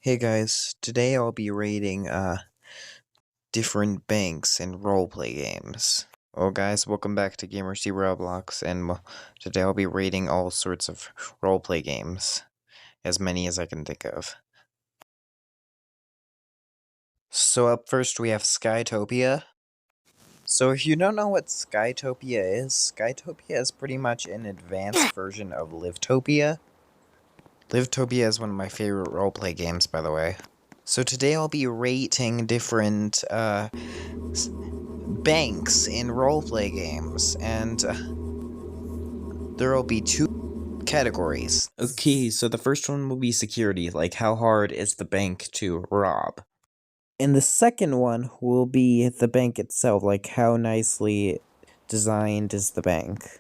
Hey guys, today I'll be rating different banks in roleplay games. Well guys, welcome back to Gamers Roblox, and today I'll be rating all sorts of roleplay games. As many as I can think of. So up first we have Skytopia. So if you don't know what Skytopia is pretty much an advanced version of Livetopia. Livetopia is one of my favorite roleplay games, by the way. So today I'll be rating different banks in roleplay games, and there will be two categories. Okay, so the first one will be security, like how hard is the bank to rob? And the second one will be the bank itself, like how nicely designed is the bank.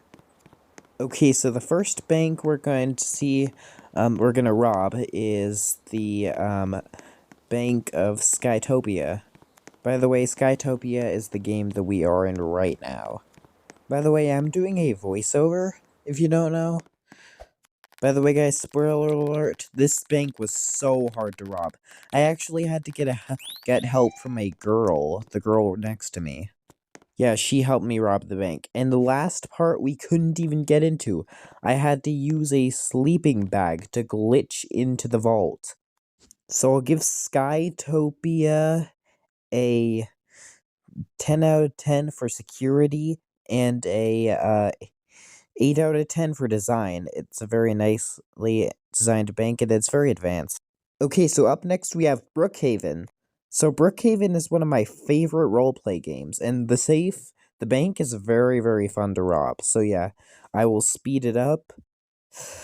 Okay, so the first bank we're going to see, we're gonna rob is the bank of Skytopia. By the way, Skytopia is the game that we are in right now. By the way, I'm doing a voiceover, if you don't know. By the way, guys, spoiler alert, this bank was so hard to rob. I actually had to get help from a girl, the girl next to me. Yeah, she helped me rob the bank. And the last part we couldn't even get into. I had to use a sleeping bag to glitch into the vault. So I'll give Skytopia a 10 out of 10 for security and a 8 out of 10 for design. It's a very nicely designed bank and it's very advanced. Okay, so up next we have Brookhaven. So Brookhaven is one of my favorite roleplay games, and the bank is very fun to rob. So yeah, I will speed it up.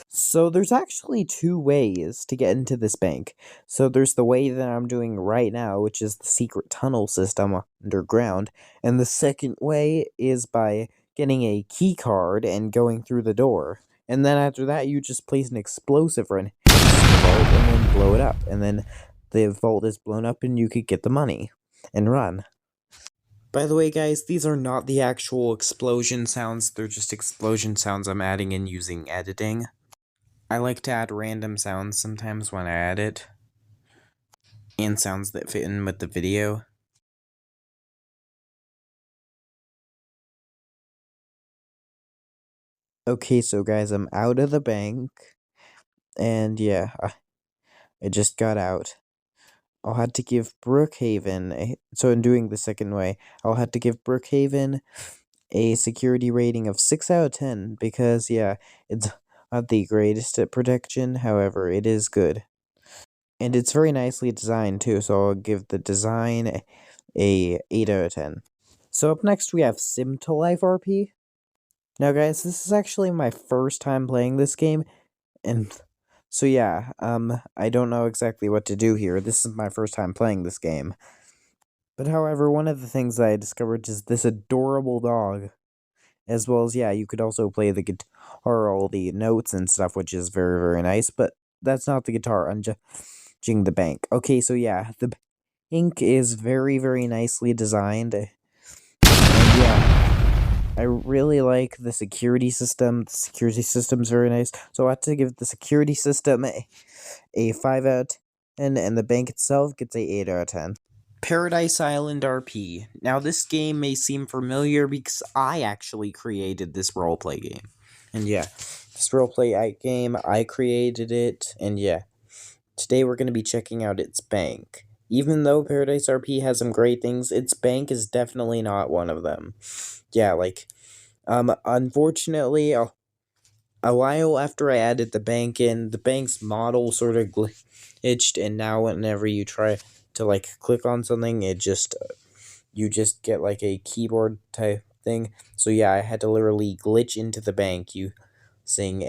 So there's actually two ways to get into this bank. So there's the way that I'm doing right now, which is the secret tunnel system underground, and the second way is by getting a key card and going through the door. And then after that, you just place an explosive in the vault and then blow it up. And then the vault is blown up and you could get the money and run. By the way, guys, these are not the actual explosion sounds. They're just explosion sounds I'm adding in using editing. I like to add random sounds sometimes when I edit, and sounds that fit in with the video. Okay, so guys, I'm out of the bank, and yeah, I just got out. I'll have to give Brookhaven, so in doing the second way, I'll have to give Brookhaven a security rating of 6 out of 10, because yeah, it's not the greatest at protection, however, it is good. And it's very nicely designed too, so I'll give the design a 8 out of 10. So up next we have Live RP. Now guys, this is actually my first time playing this game, and so yeah, I don't know exactly what to do here. This is my first time playing this game. But however, one of the things that I discovered is this adorable dog. As well as, yeah, you could also play the guitar, all the notes and stuff, which is very nice, but that's not the guitar, I'm judging the bank. Okay, so yeah, the bank is very nicely designed. And yeah, I really like the security system. The security system's very nice. So I have to give the security system a 5 out of 10, and the bank itself gets a 8 out of 10. Paradise Island RP. Now this game may seem familiar because I actually created this roleplay game. And yeah, this roleplay game, I created it, and yeah. Today we're going to be checking out its bank. Even though Paradise RP has some great things, its bank is definitely not one of them. Yeah, like, unfortunately, a while after I added the bank in, the bank's model sort of glitched, and now whenever you try to, like, click on something, it just, you just get, like, a keyboard type thing. So yeah, I had to literally glitch into the bank using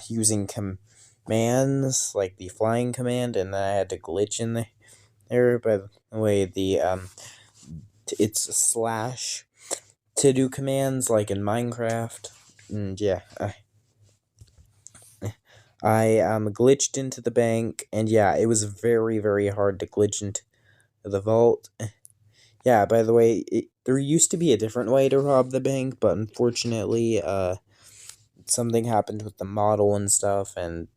using commands, like the flying command, and then I had to glitch in there. By the way, it's slash to do commands, like in Minecraft, and yeah, I glitched into the bank, and yeah, it was very hard to glitch into the vault. Yeah, by the way, there used to be a different way to rob the bank, but unfortunately, something happened with the model and stuff, and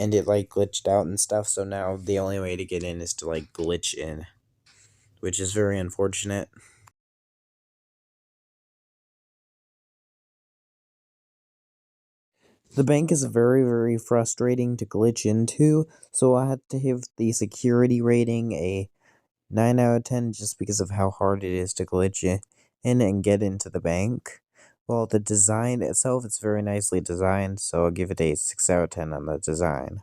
and it like glitched out and stuff, so now the only way to get in is to like glitch in, which is very unfortunate. The bank is very, very frustrating to glitch into, so I had to give the security rating a 9 out of 10 just because of how hard it is to glitch in and get into the bank. Well, the design itself, it's very nicely designed, so I'll give it a 6 out of 10 on the design.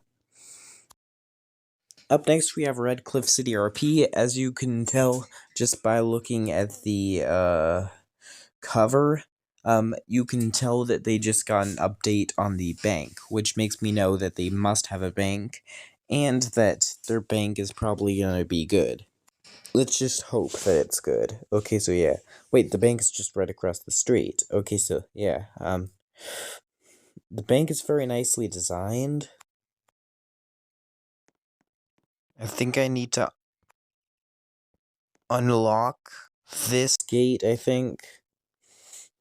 Up next, we have Redcliff City RP. As you can tell just by looking at the cover, you can tell that they just got an update on the bank, which makes me know that they must have a bank, and that their bank is probably gonna be good. Let's just hope that it's good. Okay, so yeah. Wait, the bank is just right across the street. Okay, so yeah, the bank is very nicely designed. I think I need to unlock this gate, I think.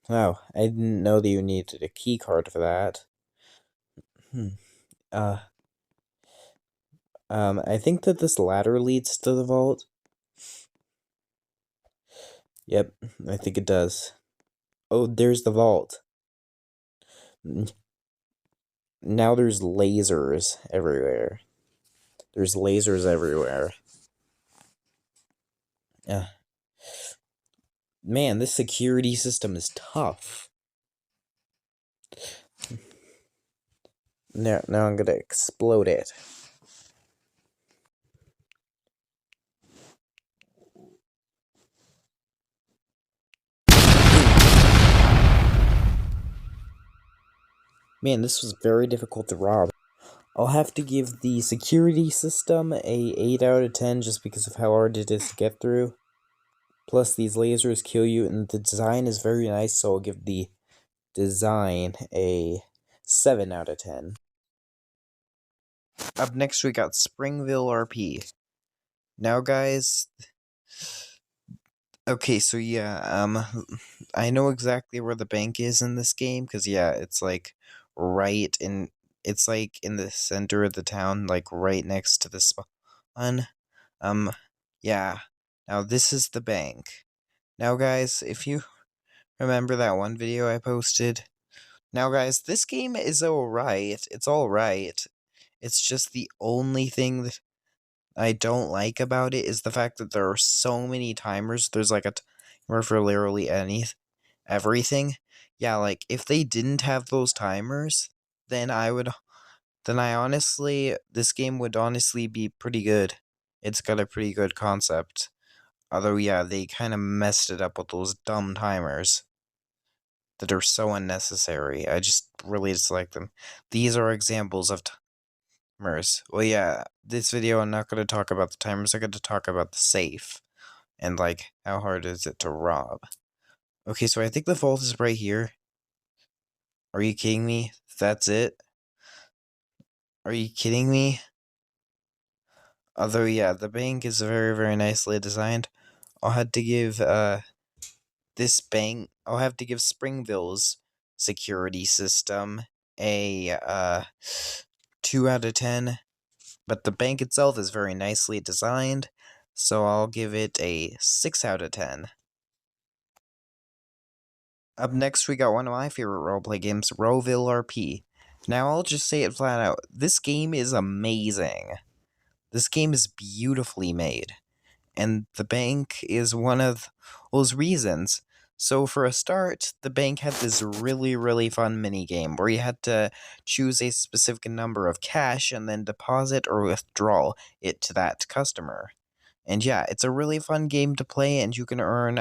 Wow, I didn't know that you needed a key card for that. I think that this ladder leads to the vault. Yep, I think it does. Oh, there's the vault. Now there's lasers everywhere. There's lasers everywhere. Man, this security system is tough. Now I'm gonna explode it. Man, this was very difficult to rob. I'll have to give the security system a 8 out of 10 just because of how hard it is to get through. Plus, these lasers kill you, and the design is very nice, so I'll give the design a 7 out of 10. Up next, we got Springville RP. Now, guys... Okay, so yeah, I know exactly where the bank is in this game, because yeah, it's like right in... It's like in the center of the town, like right next to the spawn. Yeah. Now, this is the bank. Now, guys, if you remember that one video I posted... Now, guys, this game is alright. It's alright. It's just the only thing that I don't like about it is the fact that there are so many timers. There's like a timer for literally everything. Yeah, like, if they didn't have those timers, then I honestly, this game would honestly be pretty good. It's got a pretty good concept. Although, yeah, they kind of messed it up with those dumb timers that are so unnecessary. I just really dislike them. These are examples of timers. Well, yeah, this video I'm not going to talk about the timers. I'm going to talk about the safe and, like, how hard is it to rob. Okay, so I think the vault is right here. Are you kidding me? That's it? Are you kidding me? Although, yeah, the bank is very, very nicely designed. I'll have to give, this bank, I'll have to give Springville's security system a, 2 out of 10. But the bank itself is very nicely designed, so I'll give it a 6 out of 10. Up next, we got one of my favorite roleplay games, Roville RP. Now, I'll just say it flat out. This game is amazing. This game is beautifully made. And the bank is one of those reasons. So for a start, the bank had this really, really fun minigame where you had to choose a specific number of cash and then deposit or withdraw it to that customer. And yeah, it's a really fun game to play, and you can earn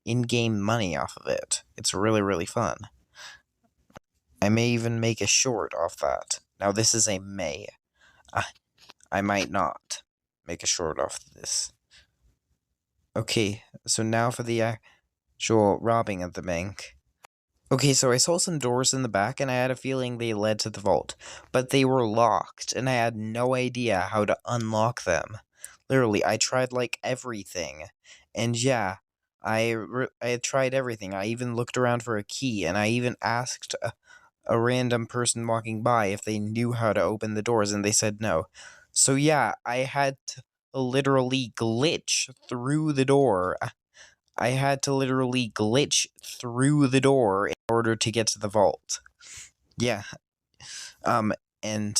in-game money off of it. It's really, really fun. I may even make a short off that. Now, this is a may. I might not make a short off this. Okay, so now for the actual robbing of the bank. Okay, so I saw some doors in the back, and I had a feeling they led to the vault. But they were locked, and I had no idea how to unlock them. Literally, I tried, like, everything. And yeah, I tried everything. I even looked around for a key, and I even asked a random person walking by if they knew how to open the doors, and they said no. So yeah, I had to literally glitch through the door. I had to literally glitch through the door in order to get to the vault. Yeah. And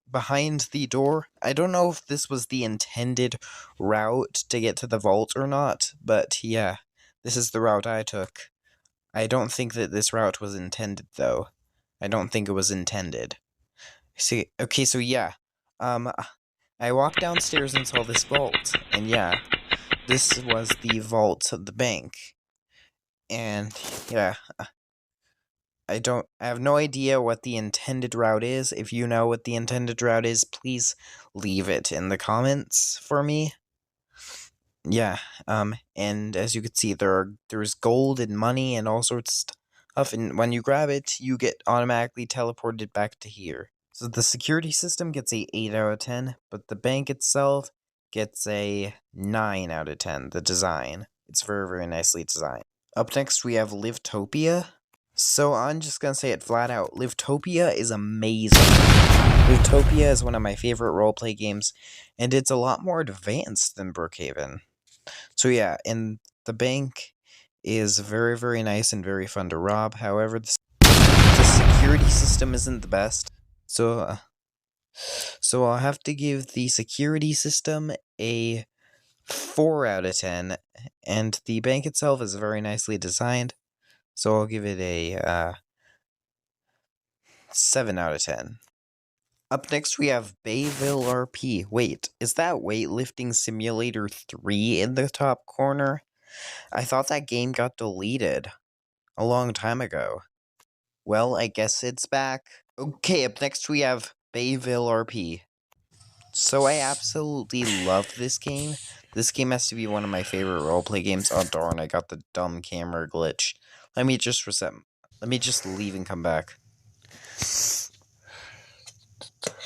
behind the door, I don't know if this was the intended route to get to the vault or not, but yeah, this is the route I took. I don't think that this route was intended, though. I don't think it was intended. See, okay, so yeah, I walked downstairs and saw this vault, and yeah, this was the vault of the bank. And yeah, I have no idea what the intended route is. If you know what the intended route is, please leave it in the comments for me. Yeah, and as you can see, there's gold and money and all sorts of stuff, and when you grab it, you get automatically teleported back to here. So the security system gets a 8 out of 10, but the bank itself gets a 9 out of 10, the design. It's very, very nicely designed. Up next, we have Livetopia. So I'm just gonna say it flat out, Livetopia is amazing. Livetopia is one of my favorite roleplay games, and it's a lot more advanced than Brookhaven. So yeah, and the bank is very, very nice and very fun to rob. However, the security system isn't the best. So I'll have to give the security system a 4 out of 10, and the bank itself is very nicely designed. So I'll give it a 7 out of 10. Up next, we have Bayville RP. Wait, is that Weightlifting Simulator 3 in the top corner? I thought that game got deleted a long time ago. Well, I guess it's back. Okay, up next we have Bayville RP. So I absolutely love this game. This game has to be one of my favorite roleplay games. Oh darn, I got the dumb camera glitch. Let me just reset. Let me just leave and come back.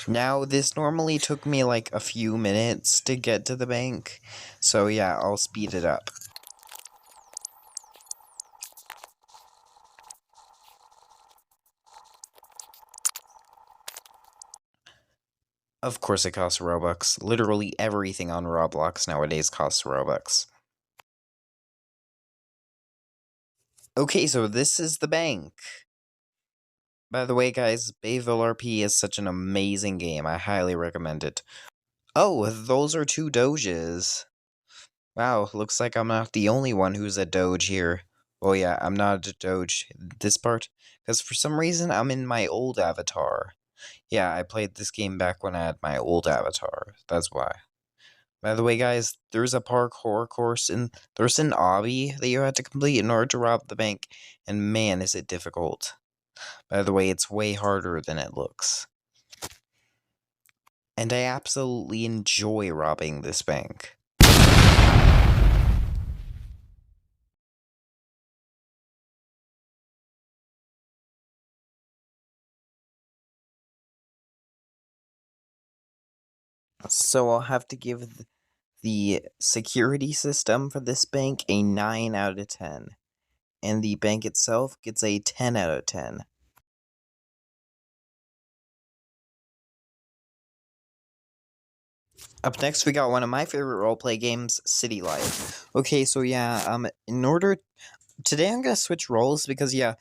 Now, this normally took me like a few minutes to get to the bank, so yeah, I'll speed it up. Of course it costs Robux. Literally everything on Roblox nowadays costs Robux. Okay, so this is the bank. By the way, guys, Bayville RP is such an amazing game. I highly recommend it. Oh, those are 2 doges. Wow, looks like I'm not the only one who's a doge here. Oh yeah, I'm not a doge this part, because for some reason I'm in my old avatar. Yeah, I played this game back when I had my old avatar. That's why. By the way, guys, there's a parkour course there's an obby that you have to complete in order to rob the bank, and man, is it difficult. By the way, it's way harder than it looks. And I absolutely enjoy robbing this bank. So I'll have to give the security system for this bank a 9 out of 10. And the bank itself gets a 10 out of 10. Up next, we got one of my favorite roleplay games, City Life. Okay, so yeah, today I'm gonna switch roles because yeah,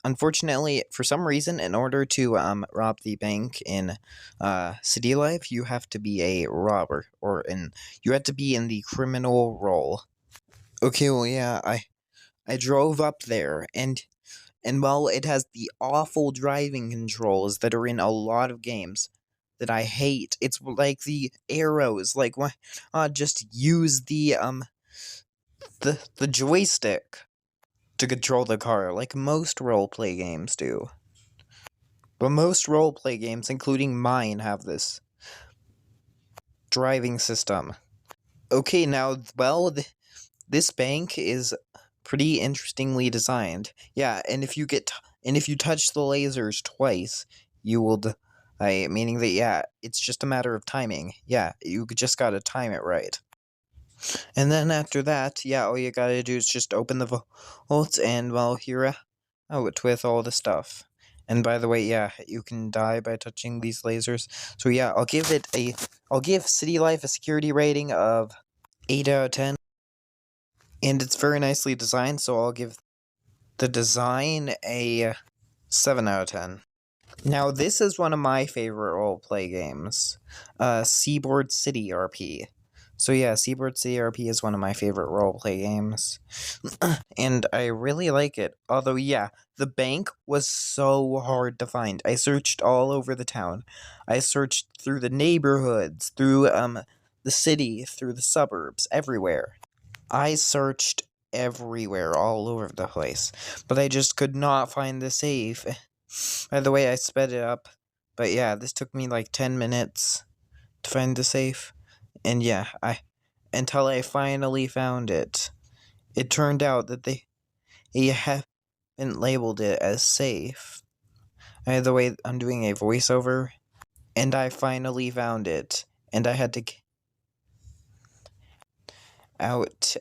unfortunately, for some reason, in order to rob the bank in City Life, you have to be a robber, you have to be in the criminal role. Okay, well yeah, I drove up there, and while it has the awful driving controls that are in a lot of games that I hate, it's like the arrows, like why just use the joystick to control the car, like most roleplay games do. But most roleplay games, including mine, have this driving system. Okay, now, well, this bank is pretty interestingly designed. Yeah, and if you touch the lasers twice, you will die, meaning that, yeah, it's just a matter of timing. Yeah, you just gotta time it right. And then after that, yeah, all you gotta do is just open the vault, and, well, here out with all the stuff. And by the way, yeah, you can die by touching these lasers. So yeah, I'll give City Life a security rating of 8 out of 10. And it's very nicely designed, so I'll give the design a 7 out of 10. Now, this is one of my favorite roleplay games, Seaboard City RP. So yeah, Seaboard City RP is one of my favorite roleplay games, and I really like it. Although, yeah, the bank was so hard to find. I searched all over the town. I searched through the neighborhoods, through the city, through the suburbs, everywhere. I searched everywhere, all over the place, but I just could not find the safe. By the way, I sped it up, but yeah, this took me like 10 minutes to find the safe, and yeah, until I finally found it. It turned out that they haven't labeled it as safe. By the way, I'm doing a voiceover, and I finally found it, and I had to get out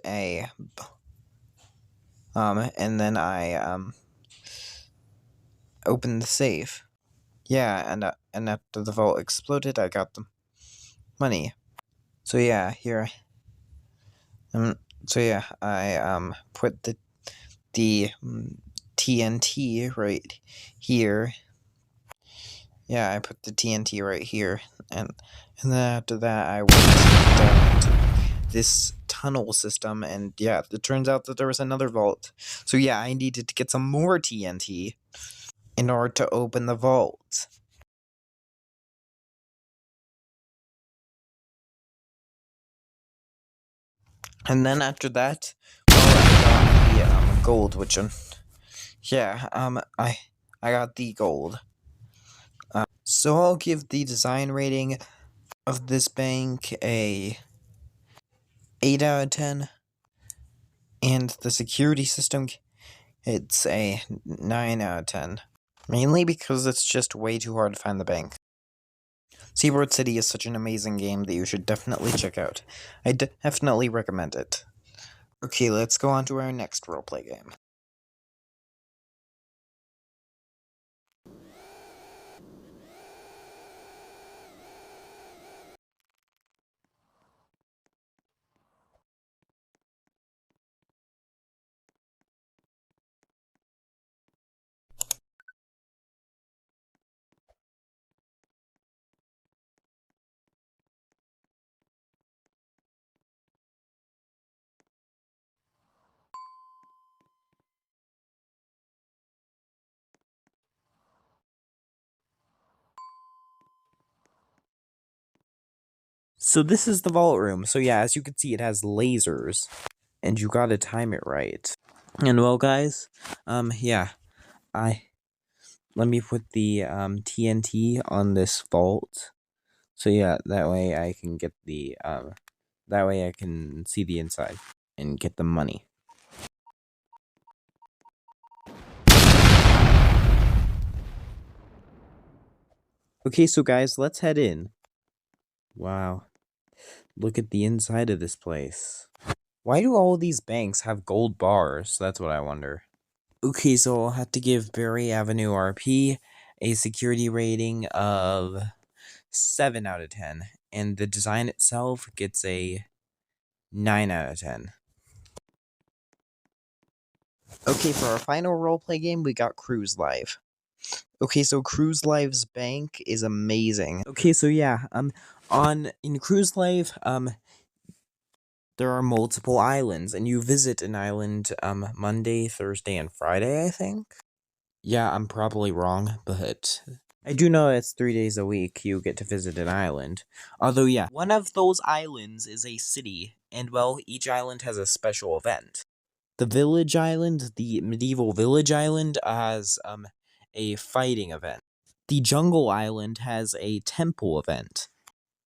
and then I opened the safe. Yeah, and after the vault exploded, I got the money. So yeah, here. So yeah, I put the TNT right here. Yeah, I put the TNT right here, and then after that, I went down to this tunnel system, and yeah, it turns out that there was another vault. So yeah, I needed to get some more TNT in order to open the vault. And then after that, well, I got the gold, which yeah, I got the gold. So I'll give the design rating of this bank a 8 out of 10, and the security system, it's a 9 out of 10. Mainly because it's just way too hard to find the bank. Seaboard City is such an amazing game that you should definitely check out. I definitely recommend it. Okay, let's go on to our next roleplay game. So this is the vault room. So yeah, as you can see, it has lasers, and you gotta time it right. And well, guys, yeah, let me put the TNT on this vault. So yeah, that way I can get the that way I can see the inside and get the money. Okay, so guys, let's head in. Wow. Look at the inside of this place. Why do all these banks have gold bars? That's what I wonder. Okay, so I'll have to give Bayville RP a security rating of 7 out of 10. And the design itself gets a 9 out of 10. Okay, for our final roleplay game, we got Cruise Live. Okay, so Cruise Live's bank is amazing. Okay, so yeah, in Cruise Live, there are multiple islands, and you visit an island, Monday, Thursday, and Friday, I think? Yeah, I'm probably wrong, but I do know it's 3 days a week you get to visit an island. Although, yeah, one of those islands is a city, and well, each island has a special event. The village island, the medieval village island, has, a fighting event. The jungle island has a temple event.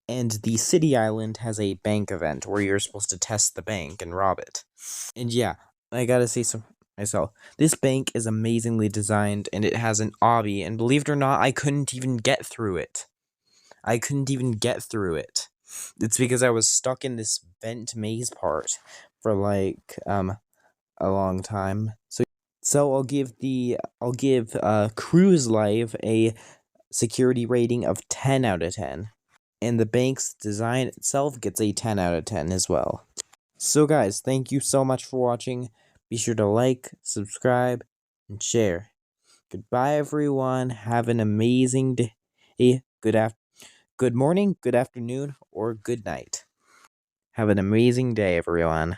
And the city island has a bank event where you're supposed to test the bank and rob it. And yeah, I gotta say so myself. This bank is amazingly designed, and it has an obby, and believe it or not, I couldn't even get through it. It's because I was stuck in this vent maze part for like a long time. So I'll give Cruise Live a security rating of 10 out of 10. And the bank's design itself gets a 10 out of 10 as well. So guys, thank you so much for watching. Be sure to like, subscribe, and share. Goodbye everyone. Have an amazing day. Good morning, good afternoon, or good night. Have an amazing day, everyone.